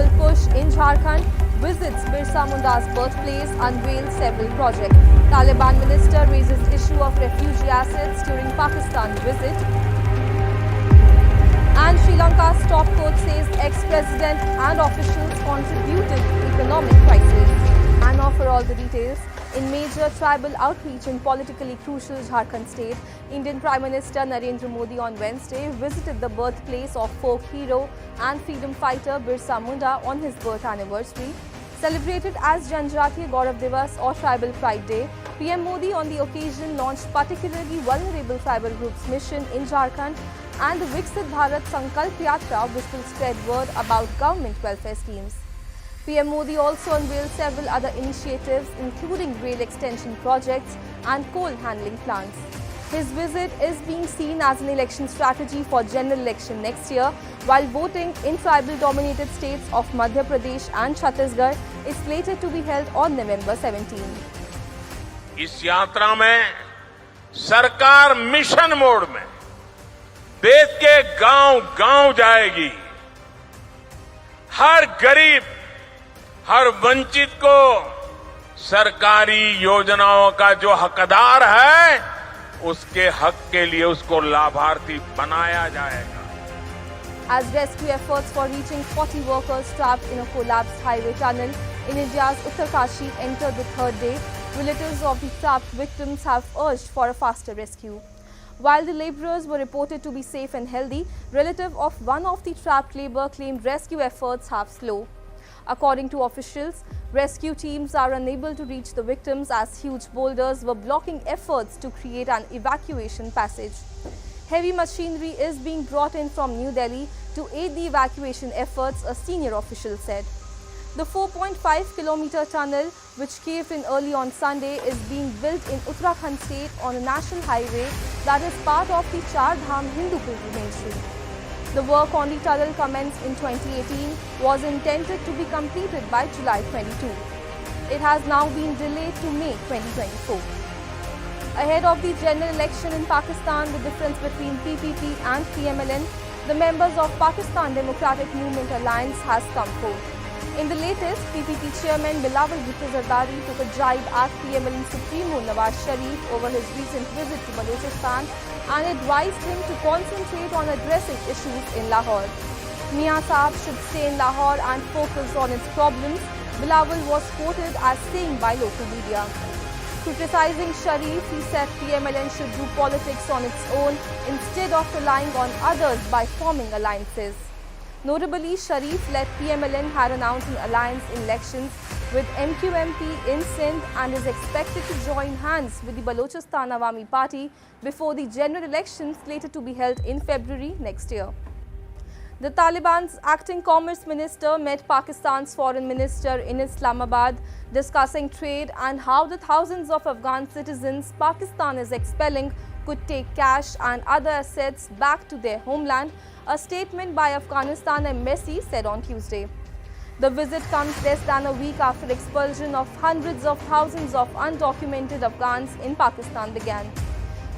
tribal push in Jharkhand, visits Birsa Munda's birthplace, unveils several projects. Taliban minister raises issue of refugee assets during Pakistan visit. And Sri Lanka's top court says ex-president and officials contributed to economic crisis. And now for all the details. In major tribal outreach in politically crucial Jharkhand state, Indian Prime Minister Narendra Modi on Wednesday visited the birthplace of folk hero and freedom fighter Birsa Munda on his birth anniversary. Celebrated as Janjatiya Gaurav Divas or Tribal Pride Day, PM Modi on the occasion launched particularly vulnerable tribal groups mission in Jharkhand and the Viksit Bharat Sankalp Yatra, which will spread word about government welfare schemes. PM Modi also unveiled several other initiatives including rail extension projects and coal handling plants. His visit is being seen as an election strategy for general election next year, while voting in tribal-dominated states of Madhya Pradesh and Chhattisgarh is slated to be held on November 17. इस यात्रा में सरकार mission mode में देश के गांव-गांव जाएगी। हर गरीब, हर वंचित को सरकारी योजनाओं का जो हकदार है, उसके हक के लिए उसको लाभार्थी बनाया जाएगा। As rescue efforts for reaching 40 workers trapped in a collapsed highway tunnel in India's Uttarkashi entered the third day, relatives of the trapped victims have urged for a faster rescue. While the laborers were reported to be safe and healthy, relative of one of the trapped labor claimed rescue efforts have slow. According to officials, rescue teams are unable to reach the victims as huge boulders were blocking efforts to create an evacuation passage. Heavy machinery is being brought in from New Delhi to aid the evacuation efforts, a senior official said. The 4.5-kilometer tunnel, which caved in early on Sunday, is being built in Uttarakhand state on a national highway that is part of the Char Dham Hindu pilgrimage route. The work on the tunnel commenced in 2018 was intended to be completed by July 22. It has now been delayed to May 2024. Ahead of the general election in Pakistan, the difference between PPP and PMLN, the members of Pakistan Democratic Movement Alliance has come forth. In the latest, PPP chairman Bilawal Bhutto Zardari took a jibe at PMLN Supremo Nawaz Sharif over his recent visit to Balochistan and advised him to concentrate on addressing issues in Lahore. Mian Saab should stay in Lahore and focus on its problems, Bilawal was quoted as saying by local media. Criticizing Sharif, he said PMLN should do politics on its own instead of relying on others by forming alliances. Notably, Sharif-led PMLN had announced an alliance in elections with MQMP in Sindh and is expected to join hands with the Balochistan Awami Party before the general elections slated to be held in February next year. The Taliban's acting commerce minister met Pakistan's foreign minister in Islamabad, discussing trade and how the thousands of Afghan citizens Pakistan is expelling could take cash and other assets back to their homeland, a statement by Afghanistan embassy said on Tuesday. The visit comes less than a week after expulsion of hundreds of thousands of undocumented Afghans in Pakistan began.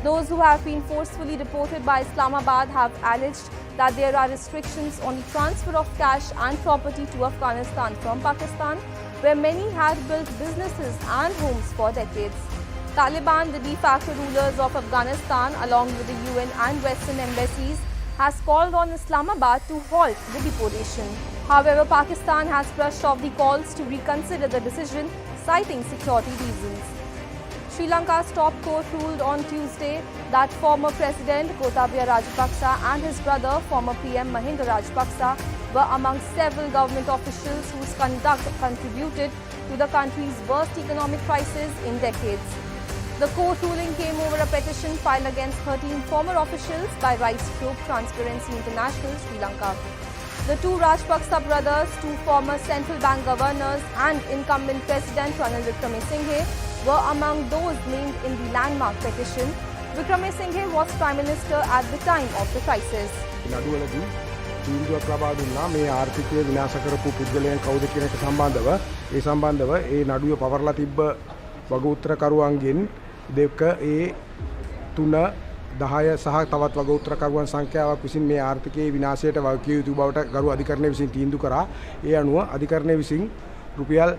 Those who have been forcefully deported by Islamabad have alleged that there are restrictions on the transfer of cash and property to Afghanistan from Pakistan, where many had built businesses and homes for decades. Taliban, the de facto rulers of Afghanistan, along with the UN and Western embassies, has called on Islamabad to halt the deportation. However, Pakistan has brushed off the calls to reconsider the decision, citing security reasons. Sri Lanka's top court ruled on Tuesday that former President Gotabaya Rajapaksa and his brother, former PM Mahinda Rajapaksa, were among several government officials whose conduct contributed to the country's worst economic crisis in decades. The court ruling came over a petition filed against 13 former officials by rights group Transparency International Sri Lanka. The two Rajapaksa brothers, two former central bank governors and incumbent President Ranil Wickremesinghe were among those named in the landmark petition. Wickremesinghe was Prime Minister at the time of the crisis. තීන්දුවක් ලබා දුන්නා මේ ආර්ථිකය විනාශ කරපු පුද්ගලයන් කවුද කියන එක සම්බන්ධව ඒ සම්බන්ධව ඒ නඩුව පවරලා තිබ්බ වගඋත්තරකරුවන්ගෙන් දෙක ඒ තුන 10 සහ තවත් වගඋත්තරකරුවන් සංඛ්‍යාවක් විසින් මේ ආර්ථිකයේ විනාශයට වගකිය යුතු බවට ගරු අධිකරණය විසින් තීන්දුව කරා. ඒ අනුව අධිකරණය විසින් රුපියල්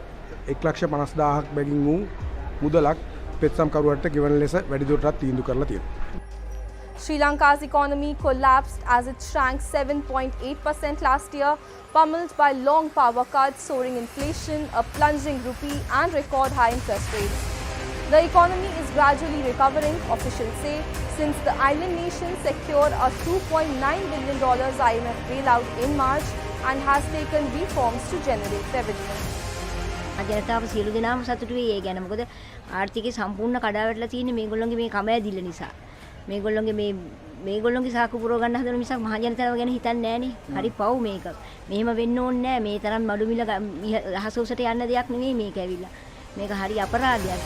1,50,000ක් බැගින් වූ මුදලක් පෙත්සම්කරුවන්ට ගෙවන ලෙස වැඩිදුරටත් තීන්දුව කරලා තියෙනවා. Sri Lanka's economy collapsed as it shrank 7.8% last year, pummeled by long power cuts, soaring inflation, a plunging rupee and record high interest rates. The economy is gradually recovering, officials say, since the island nation secured a $2.9 billion IMF bailout in March and has taken reforms to generate revenue. ජනතාව සියලු දෙනාම සතුටු වෙයි ඒ ගැන. මොකද ආර්ථිකය සම්පූර්ණ කඩාවැටලා තියෙන්නේ මේගොල්ලෝගේ මේ කමැදිල්ල නිසා. මේගොල්ලෝගේ සාකු පුරව ගන්න හදන මිසක් මහ ජනතාව ගැන හිතන්නේ නැහනේ. හරි පව් මේක. මෙහෙම වෙන්න ඕනේ නැහැ. මේ තරම් මඩු මිල අහස උසට යන්න දෙයක් නෙමෙයි මේක ඇවිල්ලා. මේක හරි අපරාධයක්.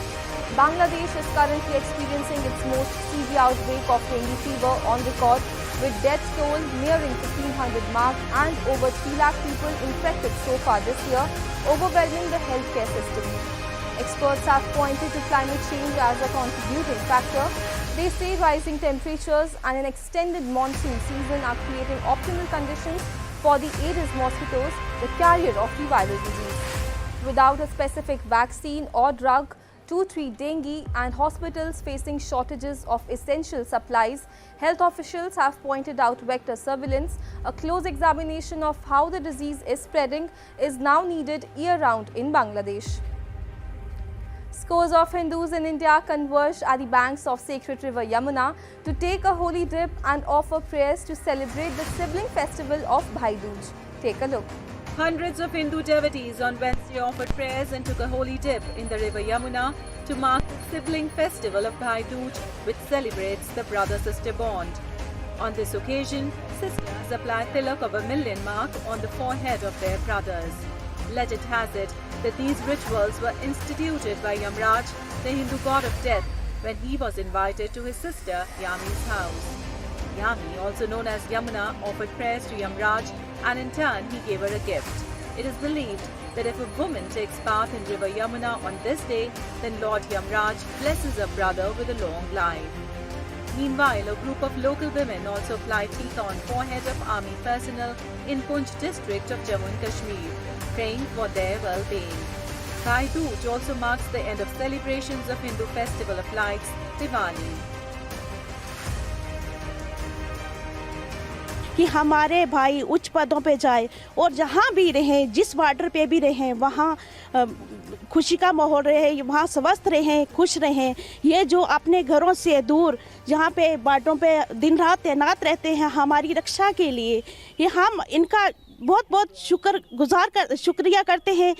Bangladesh is currently experiencing its most severe outbreak of dengue fever on record, with death toll nearing 1,500 mark and over 3 lakh people infected so far this year, overwhelming the healthcare system. Experts have pointed to climate change as a contributing factor. They say rising temperatures and an extended monsoon season are creating optimal conditions for the Aedes mosquitoes, the carrier of the viral disease. Without a specific vaccine or drug to treat dengue and hospitals facing shortages of essential supplies, health officials have pointed out vector surveillance. A close examination of how the disease is spreading is now needed year-round in Bangladesh. Scores of Hindus in India converged at the banks of sacred river Yamuna to take a holy dip and offer prayers to celebrate the sibling festival of Bhai Dooj. Take a look. Hundreds of Hindu devotees on Wednesday offered prayers and took a holy dip in the river Yamuna to mark the sibling festival of Bhai Dooj, which celebrates the brother-sister bond. On this occasion, sisters applied tilak of 1,000,000 mark on the forehead of their brothers. Legend has it that these rituals were instituted by Yamraj, the Hindu god of death, when he was invited to his sister Yami's house. Yami, also known as Yamuna, offered prayers to Yamraj and in turn he gave her a gift. It is believed that if a woman takes bath in river Yamuna on this day, then Lord Yamraj blesses her brother with a long life. Meanwhile, a group of local women also applied teeth on forehead of army personnel in Poonch district of Jammu and Kashmir, praying for their well-being. Bhai Dooj also marks the end of celebrations of Hindu festival of lights, Diwali. कि हमारे भाई उच्च पदों पे जाए और जहाँ भी रहें, जिस बॉर्डर पे भी रहें, वहाँ खुशी का माहौल रहे, वहाँ स्वस्थ रहें, खुश रहें। ये जो अपने घरों से दूर जहाँ पे बॉर्डरों पे दिन रात तैनात रहते हैं हमारी रक्षा के लिए, ये हम इनका बहुत बहुत शुक्रिया करते हैं।